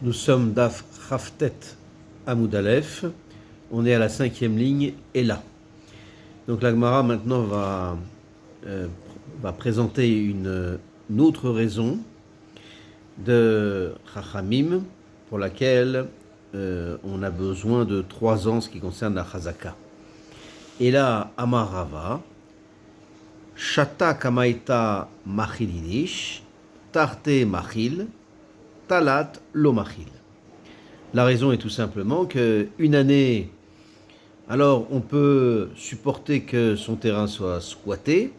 Nous sommes Daf Chaftet Amoud Aleph. On est à la 5e ligne et là. Donc la Gemara maintenant va présenter une autre raison de Chachamim pour laquelle on a besoin de 3 ans en ce qui concerne la Chazaka. Et là, Amar Rava, Shata Kamaita Machilinish, Tarte Machil, Talat Lo Machil. La raison est tout simplement qu'une année, alors on peut supporter que son terrain soit squatté.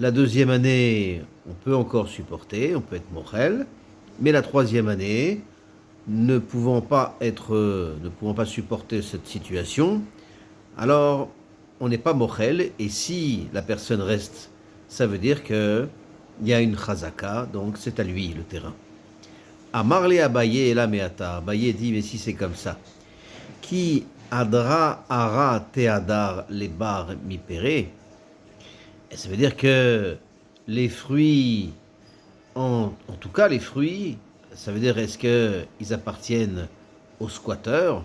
La deuxième année, on peut encore supporter, on peut être mochel. Mais la troisième année, ne pouvant pas supporter cette situation, alors on n'est pas mochel. Et si la personne reste, ça veut dire qu'il y a une chazaka, donc c'est à lui le terrain. Amarle Abaye et la meata. Abaye dit, mais si c'est comme ça. Qui adra ara teadar les bar mi pere. Ça veut dire que les fruits, en tout cas les fruits, ça veut dire est-ce qu'ils appartiennent aux squatteurs,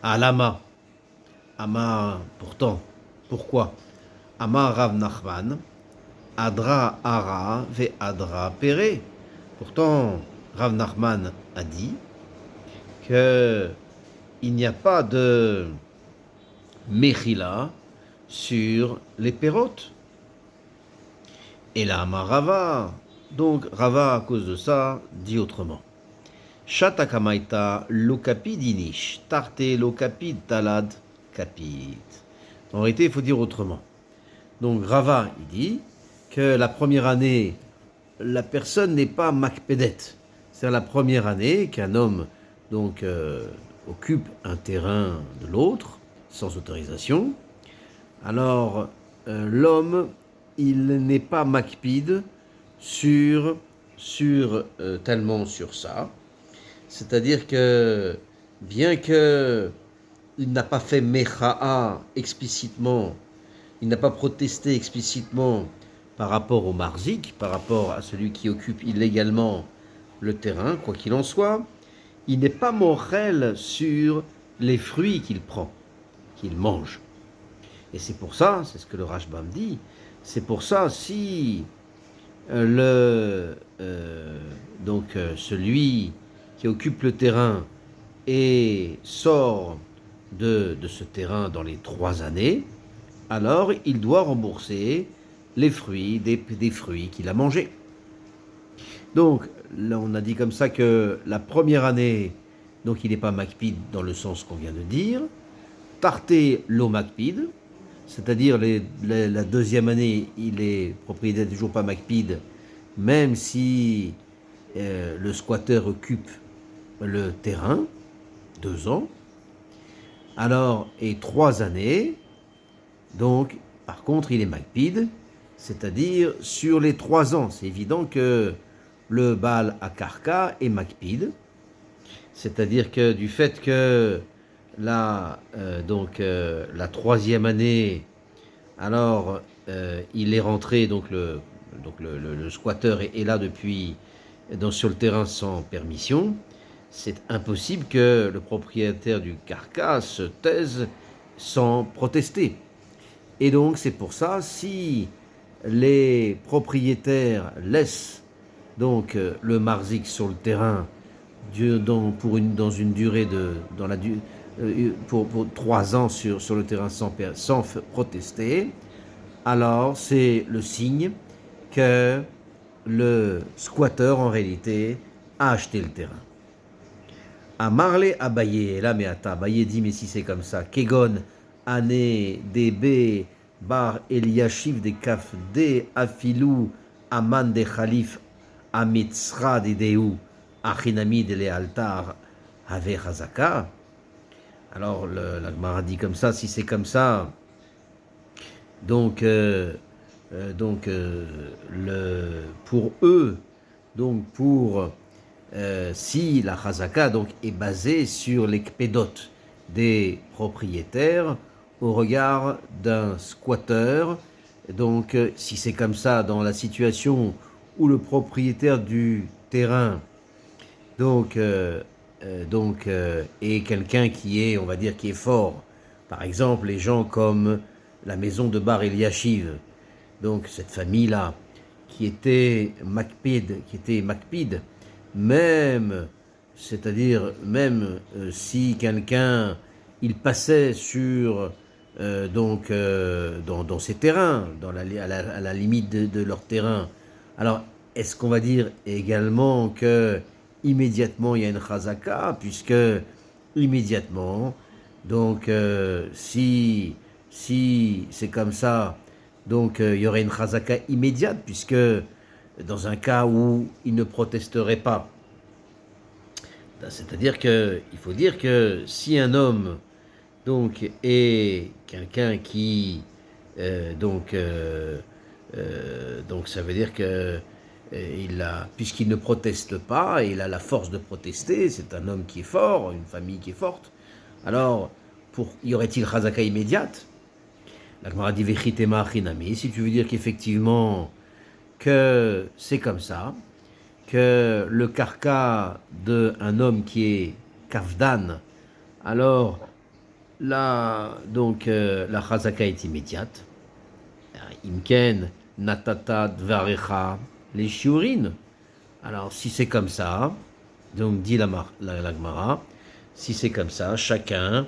à l'ama. Ama, pourtant, pourquoi Ama Rav Nachman, adra ara ve adra pere. Pourtant, Rav Nachman a dit qu'il n'y a pas de mechila sur les pérotes. Et là, Rava, donc Rava, à cause de ça, dit autrement. Shata kamaita lokapid inish, tarte lokapid talad kapid. En réalité, il faut dire autrement. Donc Rava, il dit que la première année, la personne n'est pas makpedet. C'est la première année qu'un homme donc occupe un terrain de l'autre sans autorisation. Alors l'homme, il n'est pas makpid tellement sur ça. C'est-à-dire que bien que il n'a pas fait mecha'a explicitement, il n'a pas protesté explicitement par rapport au marzik, par rapport à celui qui occupe illégalement le terrain, quoi qu'il en soit, il n'est pas morel sur les fruits qu'il prend, qu'il mange. Et c'est pour ça, c'est ce que le Rashbam dit, c'est pour ça si celui qui occupe le terrain et sort de ce terrain dans les 3 années, alors il doit rembourser les fruits, des fruits qu'il a mangés. Donc, là, on a dit comme ça que la première année, donc il n'est pas makpid dans le sens qu'on vient de dire. Tarté lo makpid, c'est-à-dire la deuxième année, il est propriétaire toujours pas makpid, même si le squatter occupe le terrain, 2 ans. Alors, et 3 années, donc, par contre, il est makpid, c'est-à-dire sur les 3 ans. C'est évident que le Baal Akarka est makpid, c'est-à-dire que du fait que la 3e année, alors il est rentré, donc le squatteur est là depuis, sur le terrain sans permission, c'est impossible que le propriétaire du carca se taise sans protester. Et donc c'est pour ça, si les propriétaires laissent donc le marzik sur le terrain dans une durée pour 3 ans sur le terrain sans protester, alors c'est le signe que le squatter en réalité a acheté le terrain. Amarle Abaye, là mais attends, Abaye dit mais si c'est comme ça, Kegon, Ane, DB, Bar Eliashiv de Kaf de Afilou, Aman de Khalif, Amitzra de Deu, Achinami de Lealtar, Ave Hazaka. Alors la Gemara dit comme ça, si c'est comme ça, donc pour eux, donc si la Chazaka donc est basée sur les kpedot des propriétaires au regard d'un squatteur, donc si c'est comme ça dans la situation où le propriétaire du terrain Et quelqu'un qui est, on va dire, qui est fort. Par exemple, les gens comme la maison de Bar Eliashiv, donc cette famille-là, qui était Makpid, même, c'est-à-dire même si quelqu'un, il passait sur, dans ces terrains, à la limite de leur terrain, alors est-ce qu'on va dire également que immédiatement il y a une chazaka, puisque immédiatement, si c'est comme ça, il y aurait une chazaka immédiate, puisque dans un cas où il ne protesterait pas, c'est-à-dire que il faut dire que si un homme est quelqu'un qui ça veut dire que puisqu'il ne proteste pas, il a la force de protester, c'est un homme qui est fort, une famille qui est forte. Alors, y aurait-il chazaka immédiate? La Gemara dit vechitema achinami, si tu veux dire qu'effectivement que c'est comme ça, que le karka d'un homme qui est kafdan, alors là, la chazaka est immédiate. Imken, natata, dvarecha, les shiurin. Alors, si c'est comme ça, donc dit la Gemara, si c'est comme ça, chacun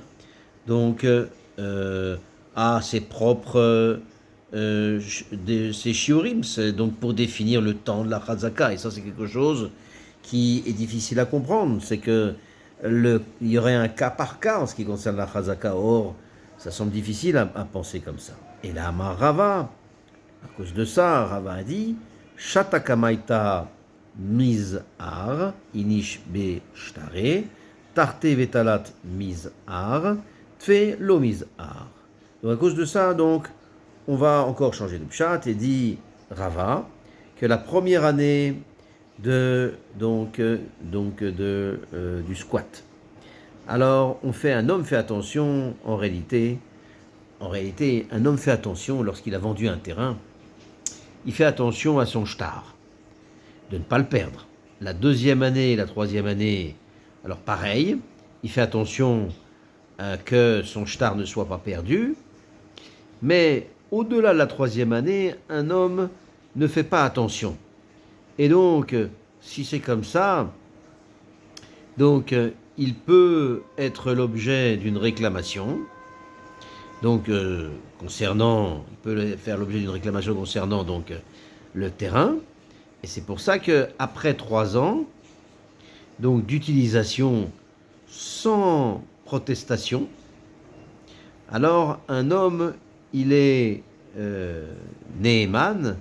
a ses propres ses shiurim, donc pour définir le temps de la chazaka. Et ça, c'est quelque chose qui est difficile à comprendre. C'est que il y aurait un cas par cas en ce qui concerne la chazaka. Or, ça semble difficile à penser comme ça. Et là, Rava, à cause de ça, Rava a dit Shatakamaita mizar, inish be shtare, tarte vetalat mizar, tfe lo mizar. Donc, à cause de ça, on va encore changer de pshat et dit Rava que la première année du squat. Alors, un homme fait attention, en réalité, un homme fait attention lorsqu'il a vendu un terrain, il fait attention à son shtar, de ne pas le perdre. La deuxième année et la troisième année, alors pareil, il fait attention que son shtar ne soit pas perdu, mais au-delà de la troisième année, un homme ne fait pas attention. Et donc, si c'est comme ça, il peut être l'objet d'une réclamation. Il peut faire l'objet d'une réclamation concernant le terrain. Et c'est pour ça qu'après 3 ans, d'utilisation sans protestation, alors un homme, il est Neheman,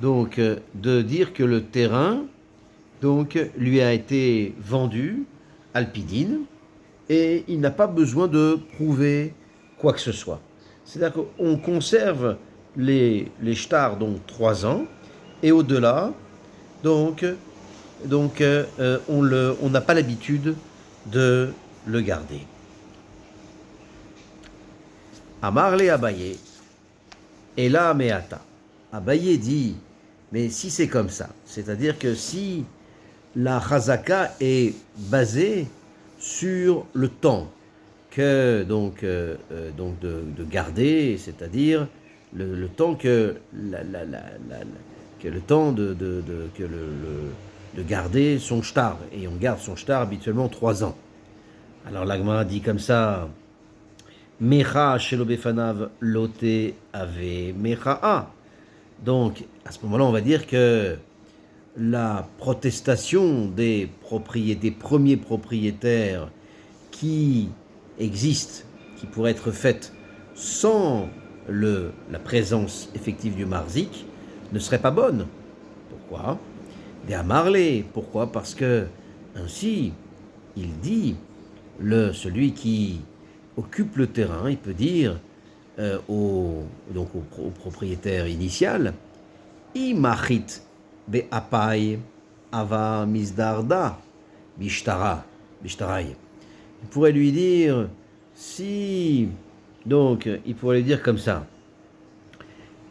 de dire que le terrain lui a été vendu alpidine et il n'a pas besoin de prouver quoi que ce soit. C'est-à-dire qu'on conserve les shtars 3 ans et au-delà on n'a pas l'habitude de le garder. Amarle Abaye et là meata. Abaye dit mais si c'est comme ça, c'est-à-dire que si la chazaka est basée sur le temps que de garder, c'est-à-dire le temps que de garder son shtar, et on garde son shtar habituellement 3 ans. Alors l'Agma dit comme ça Mecha shelo befanav lote ave mecha'a. Donc à ce moment-là on va dire que la protestation des premiers propriétaires qui existent, qui pourraient être faites sans la présence effective du marzik, ne serait pas bonne. Pourquoi? Des amarlés. Pourquoi? Parce que ainsi, il dit, celui qui occupe le terrain, il peut dire au propriétaire initial, imachit be'apai ava misdarda bishtarai. Il pourrait lui dire, il pourrait lui dire comme ça,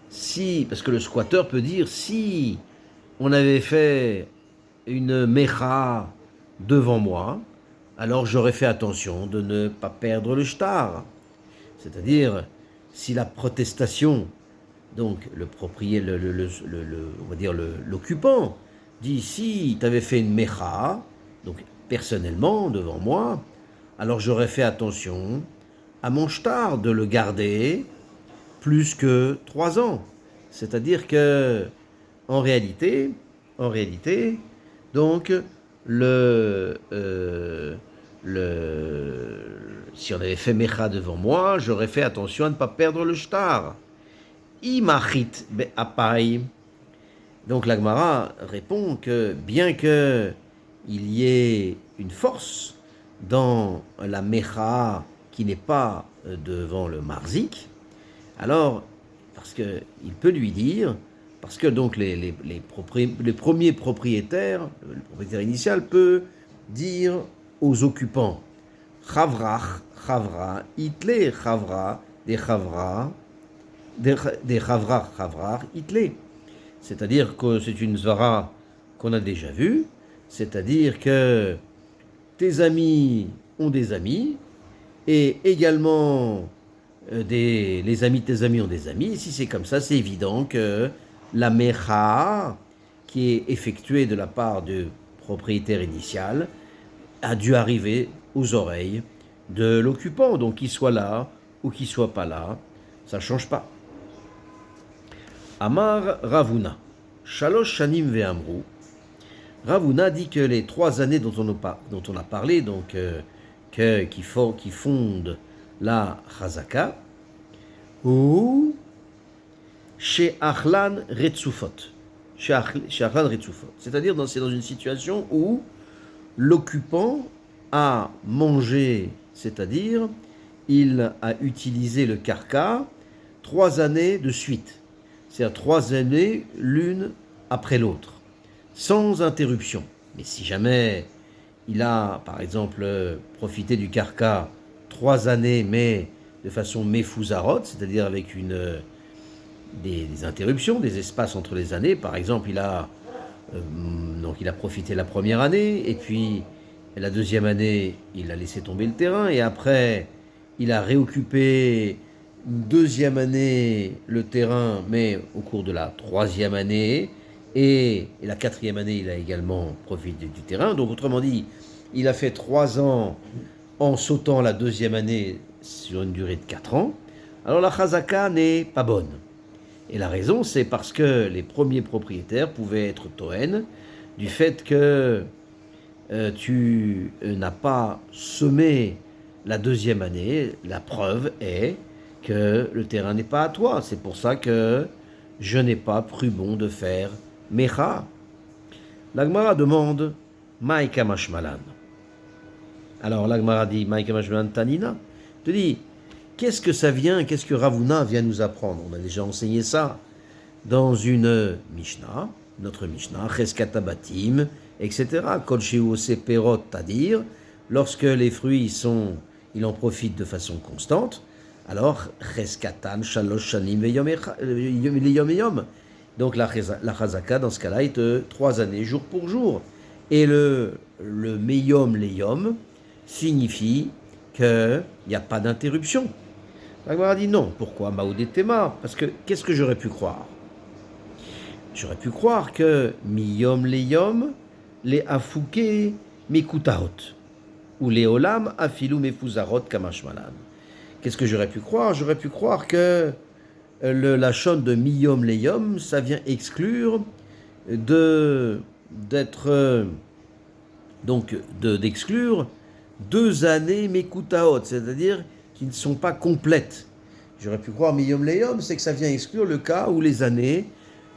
parce que le squatteur peut dire, si on avait fait une mecha devant moi, alors j'aurais fait attention de ne pas perdre le shtar. C'est-à-dire, si la protestation, donc le propriétaire, on va dire l'occupant, dit si tu avais fait une mecha, donc personnellement devant moi, alors j'aurais fait attention à mon shtar de le garder plus que 3 ans. C'est-à-dire que en réalité, donc si on avait fait mecha devant moi, j'aurais fait attention à ne pas perdre le shtar. Imachit be'apai. Donc la Gemara répond que bien que il y ait une force dans la mecha qui n'est pas devant le marzik, alors parce qu'il peut lui dire, parce que donc les premiers propriétaires, le propriétaire initial peut dire aux occupants Chavrach, Chavra, Itle, Chavra, des Chavra, des Chavra, Chavra, Itle. C'est-à-dire que c'est une zvara qu'on a déjà vue, c'est-à-dire que tes amis ont des amis, et également les amis de tes amis ont des amis. Si c'est comme ça, c'est évident que la mecha qui est effectuée de la part du propriétaire initial a dû arriver aux oreilles de l'occupant. Donc qu'il soit là ou qu'il soit pas là, ça ne change pas. Amar Ravuna, Shalosh Shanim Ve'amru. Ravuna dit que les 3 années dont on a parlé, donc qui fondent la Chazaka, ou chez Achlan Retsufot. C'est-à-dire c'est dans une situation où l'occupant a mangé, c'est-à-dire il a utilisé le karka 3 années de suite. C'est-à-dire 3 années l'une après l'autre, sans interruption. Mais si jamais il a, par exemple, profité du karka 3 années, mais de façon méfouzarot, c'est-à-dire avec des interruptions, des espaces entre les années. Par exemple, il a profité la première année, et puis la deuxième année, il a laissé tomber le terrain, et après, il a réoccupé une deuxième année le terrain, mais au cours de la 3e année, et la 4e année, il a également profité du terrain. Donc, autrement dit, il a fait 3 ans en sautant la 2e année sur une durée de 4 ans. Alors, la chazaka n'est pas bonne. Et la raison, c'est parce que les premiers propriétaires pouvaient être toen du fait que tu n'as pas semé la 2e année. La preuve est que le terrain n'est pas à toi. C'est pour ça que je n'ai pas cru bon de faire mecha. La Gemara demande Maïka Mashmalan. Alors la Gemara dit Maïka Mashmalan Tanina. Te dit qu'est-ce que Ravuna vient nous apprendre? On a déjà enseigné ça dans une Mishnah, notre Mishnah, Cheskatabatim, etc. Kol Sheu Seperot Tadir, lorsque les fruits il en profite de façon constante. Alors, Cheskatan, Shalosh Shanim Yom. Donc la Chazaka, dans ce cas-là, est 3 années, jour pour jour. Et le Meyom Leyom signifie qu'il n'y a pas d'interruption. La Gemara dit non. Pourquoi Maoudetema? Parce que qu'est-ce que j'aurais pu croire? J'aurais pu croire que Miyom Leyom, les Afouke Mekutaot, ou les Olam Afilu Mefuzarot Kamashmalan. Qu'est-ce que j'aurais pu croire? J'aurais pu croire que le lachon de Miyom Leyom, ça vient exclure d'exclure 2 années Mekutaot, c'est-à-dire qui ne sont pas complètes. J'aurais pu croire Miyom Leyom, c'est que ça vient exclure le cas où les années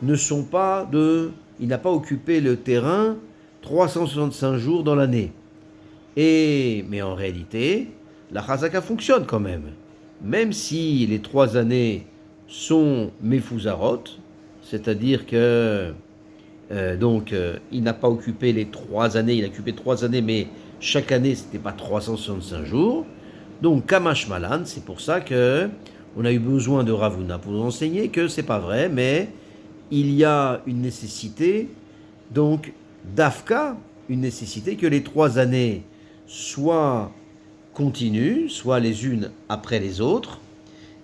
ne sont pas il n'a pas occupé le terrain 365 jours dans l'année. Mais en réalité, la chazaka fonctionne quand même. Même si les 3 années sont mefuzarot, c'est-à-dire que il n'a pas occupé les 3 années, il a occupé 3 années, mais chaque année, ce n'était pas 365 jours. Donc, Kamash Malan, c'est pour ça que on a eu besoin de Ravuna pour nous enseigner que c'est pas vrai, mais il y a une nécessité, donc, d'Afka, une nécessité que les 3 années soient continues, soit les unes après les autres,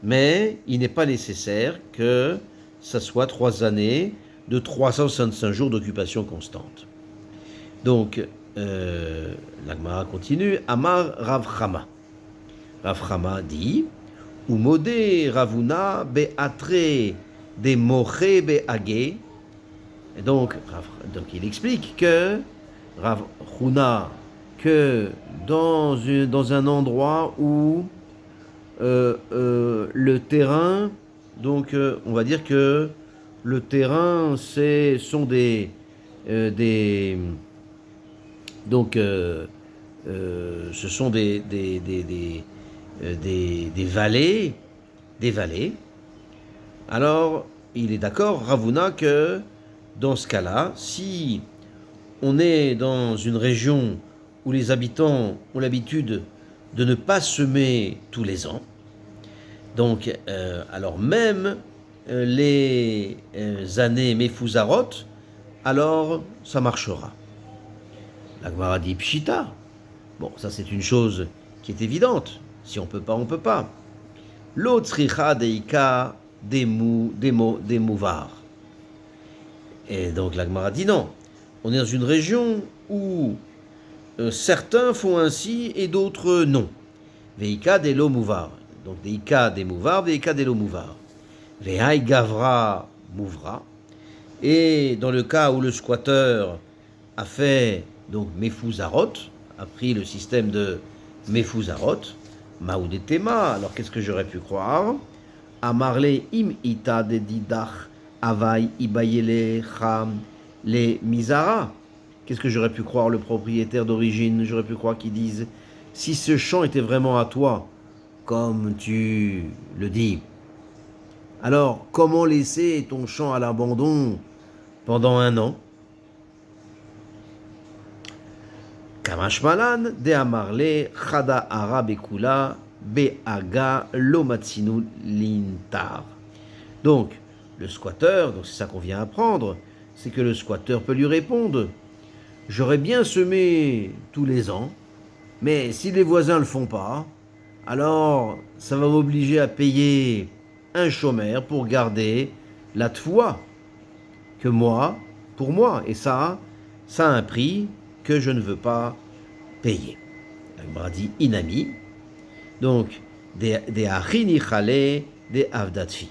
mais il n'est pas nécessaire que ça soit 3 années de 365 jours d'occupation constante. Donc, la Gemara continue. Amar Rav Chama. Rav Chama dit Umode Ravuna be'atre de moche be'age. Et donc, il explique que Rav Huna, que dans un endroit où le terrain, donc on va dire que le terrain, sont ce sont des vallées, Alors, il est d'accord, Ravuna, que dans ce cas-là, si on est dans une région où les habitants ont l'habitude de ne pas semer tous les ans, donc alors même les années Mefuzarot, alors ça marchera. La Gemara dit Pshita. Bon, ça c'est une chose qui est évidente. Si on peut pas, on peut pas. L'otzricha deika demouvar. Et donc la Gemara dit non. On est dans une région où certains font ainsi et d'autres non. Veika delo mouvar. Donc deika demouvar, veika delo mouvar. Vehai gavra mouvra. Et dans le cas où le squatteur a fait donc Mefuzarot, a pris le système de Mefuzarot, Maoudetema, alors qu'est-ce que j'aurais pu croire? Amarle im ita de didach avai ibayele cham le mizara. Qu'est-ce que j'aurais pu croire le propriétaire d'origine? J'aurais pu croire qu'il dise si ce champ était vraiment à toi, comme tu le dis, alors comment laisser ton champ à l'abandon pendant 1 an? Kamashmalan de amarle chada ara bekula beaga lomatsinu lintar. Donc, le squatteur, donc c'est ça qu'on vient apprendre, c'est que le squatteur peut lui répondre j'aurais bien semé tous les ans, mais si les voisins ne le font pas, alors ça va m'obliger à payer un chômeur pour garder la tfoua que pour moi. Et ça a un prix que je ne veux pas payer. La Gemara dit inami. Donc, des achini chale, des avdatfi.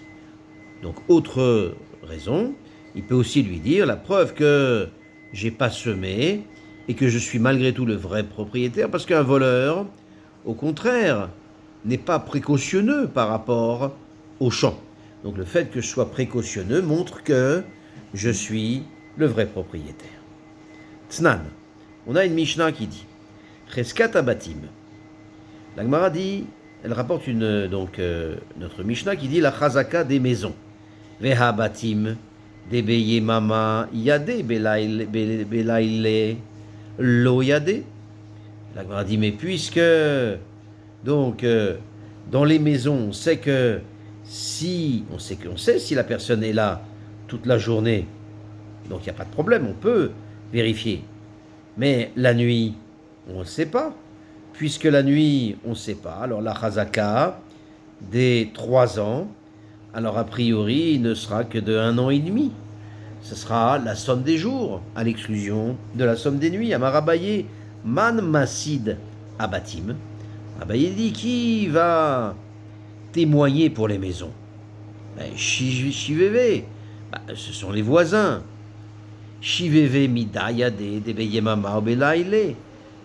Donc, autre raison, il peut aussi lui dire la preuve que j'ai pas semé et que je suis malgré tout le vrai propriétaire, parce qu'un voleur, au contraire, n'est pas précautionneux par rapport au champ. Donc, le fait que je sois précautionneux montre que je suis le vrai propriétaire. Tznan, on a une Mishnah qui dit Cheskat abatim. La Gemara dit, elle rapporte notre Mishnah qui dit la chazaka des maisons. Veha batim, de beyemama yade belaile lo yade. La Gemara dit mais puisque donc dans les maisons on sait si la personne est là toute la journée, donc il n'y a pas de problème, on peut vérifier. Mais la nuit, on ne sait pas. Puisque la nuit, on ne sait pas, alors la chazaka des 3 ans, alors a priori, il ne sera que de 1 an et demi. Ce sera la somme des jours, à l'exclusion de la somme des nuits. Amar Abaye, man masid abatim. Abaye dit qui va témoigner pour les maisons? Shiveve, ce sont les voisins. Shiveve midayade de beyemama obelaile.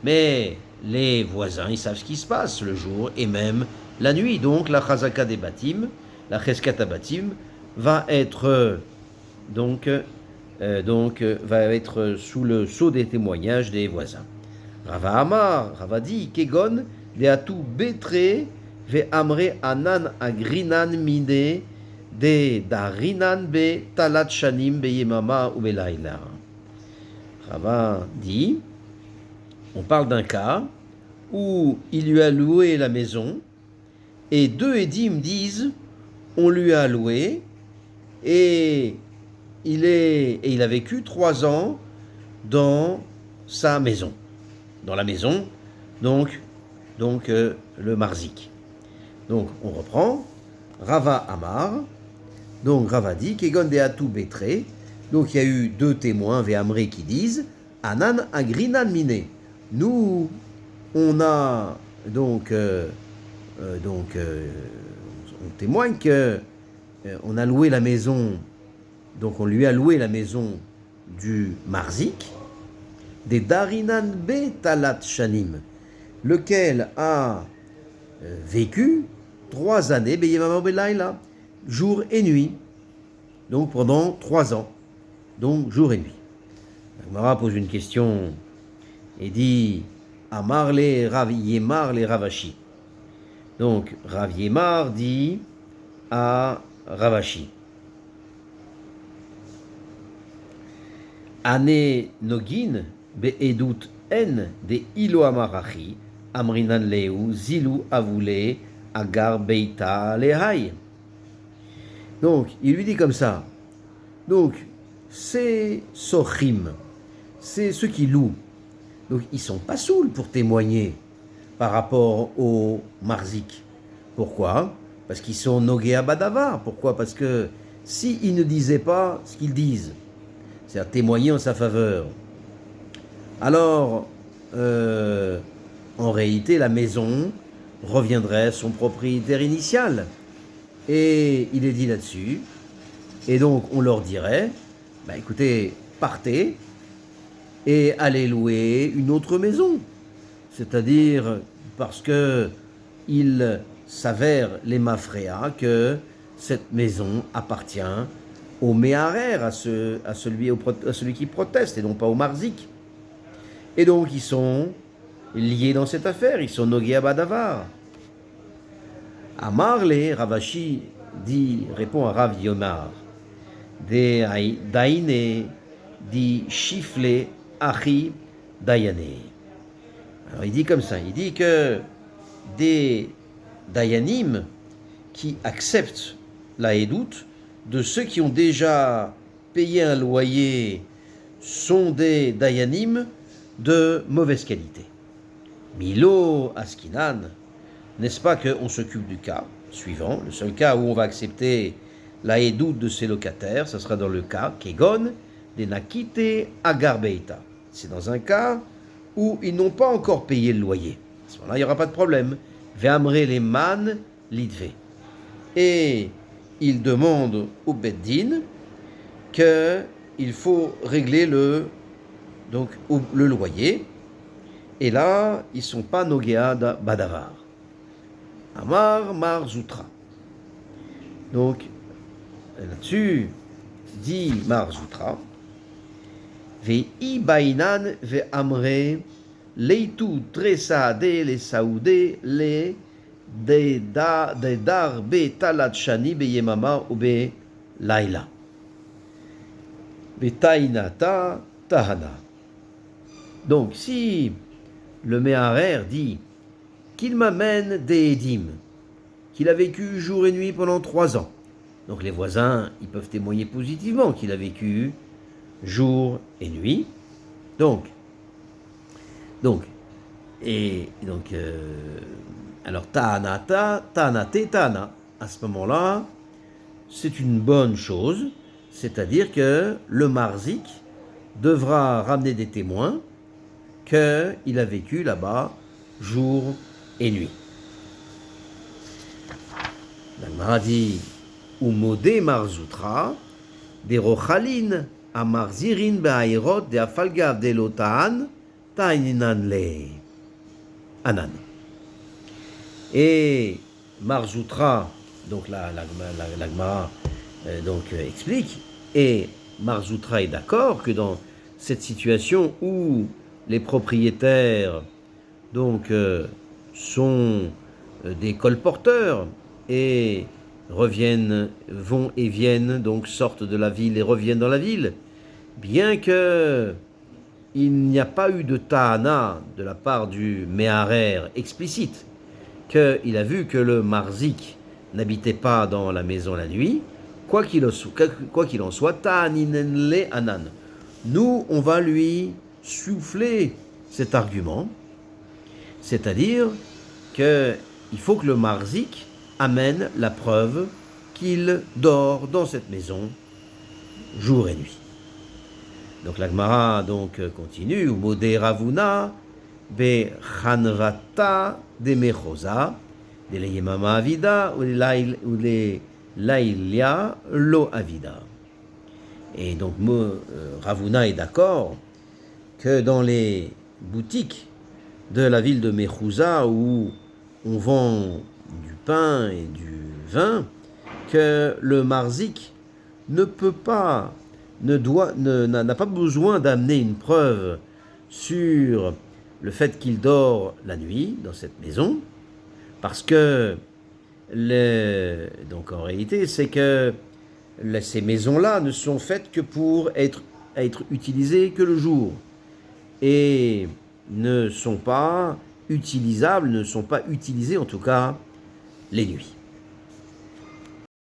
Mais les voisins, ils savent ce qui se passe le jour et même la nuit. Donc la chazaka des batim, la cheskat abatim, va être sous le sceau des témoignages des voisins. Rava Amar, Rava dit, Kegon, de atu betre, ve amre anan agrinan mide, de darinan be talat shanim be yemama ou belaila. Rava dit, on parle d'un cas où il lui a loué la maison et 2 édimes disent on lui a loué et il a vécu 3 ans dans sa maison. Dans la maison, donc le marzik. Donc on reprend. Rava Amar. Donc Rava dit Kegon de Atou Betre. Donc il y a eu deux témoins, Vehamré, qui disent Anan Agrinan Mine. Nous, on a on témoigne que on a loué la maison, donc on lui a loué la maison du Marzik, des Darinan Betalat Shanim, lequel a vécu 3 années, Beyemama Belaila, jour et nuit, donc pendant 3 ans, donc jour et nuit. Agmara pose une question et dit Amar le Rav Yemar le Ravashi. Donc Rav Yemar dit à Ravashi Ane Nogin be'edut en de ilo amarachi amrinan leu zilu avule agar beita lehai. Donc il lui dit comme ça. Donc c'est sochim, c'est ceux qui louent. Donc ils sont pas saouls pour témoigner par rapport au marzik. Pourquoi? Parce qu'ils sont nogé à badavar. Pourquoi? Parce que s'ils ne disaient pas ce qu'ils disent, c'est-à-dire témoigner en sa faveur, alors en réalité la maison reviendrait à son propriétaire initial. Et il est dit là-dessus. Et donc on leur dirait, bah écoutez, partez et allez louer une autre maison. C'est-à-dire parce que il s'avère les mafréas que cette maison appartient au méharer, à celui qui proteste et non pas au marzik. Et donc ils sont liés dans cette affaire, ils sont nogé à badavar. Amarle, Ravashi dit, répond à Rav Yomar, Daine dit Shifle Achi Dayane. Alors il dit comme ça, il dit que des Dayanim qui acceptent la Edout de ceux qui ont déjà payé un loyer sont des Dayanim de mauvaise qualité. Milo Askinan, n'est-ce pas qu'on s'occupe du cas suivant, le seul cas où on va accepter la Edout de ses locataires, ce sera dans le cas Kegon des Nakite Agarbeita. C'est dans un cas où ils n'ont pas encore payé le loyer. À ce moment-là, il n'y aura pas de problème. Ve'amre les man l'idve. Et il demande au Beddin qu'il faut régler le loyer. Et là, ils ne sont pas nogéa badavar. Amar Mar Zoutra. Donc, là-dessus, dit Mar Zoutra, Ve'i bainan ve'amre leitu tresa de le saoudé le de dar be talat shani be yemama ou be laila. Be tainata tahana. Donc, si le méharer dit qu'il m'amène des édim, qu'il a vécu jour et nuit pendant 3 ans. Donc les voisins, ils peuvent témoigner positivement qu'il a vécu jour et nuit. Alors ta'anata, ta'anate, ta'ana. À ce moment-là, c'est une bonne chose, c'est-à-dire que le marzik devra ramener des témoins qu'il a vécu là-bas jour et nuit. La Gemara dit Umode Marzoutra, des Rochalin, à Marzirin Behairot, de Afalgav de Lotaan, Taininan le Anan. Et Marzoutra, donc la Gemara explique, et Marzoutra est d'accord que dans cette situation où les propriétaires sont des colporteurs et vont et viennent, donc sortent de la ville et reviennent dans la ville, bien que il n'y a pas eu de ta'ana de la part du méharer explicite, qu'il a vu que le marzik n'habitait pas dans la maison la nuit, quoi qu'il en soit, ta'aninen le anan. Nous, on va lui souffler cet argument, c'est-à-dire qu'il faut que le marzik amène la preuve qu'il dort dans cette maison jour et nuit. Donc la Gemara continue, Modé Ravuna be Chanvata de Mechosa, de Yemama Avida ou de Lailia Lo Avida. Et donc Ravuna est d'accord que dans les boutiques de la ville de Mechouza où on vend du pain et du vin, que le marzik n'a pas besoin d'amener une preuve sur le fait qu'il dort la nuit dans cette maison, parce que donc en réalité c'est que ces maisons-là ne sont faites que pour être utilisées que le jour et ne sont pas utilisables, ne sont pas utilisées en tout cas les nuits.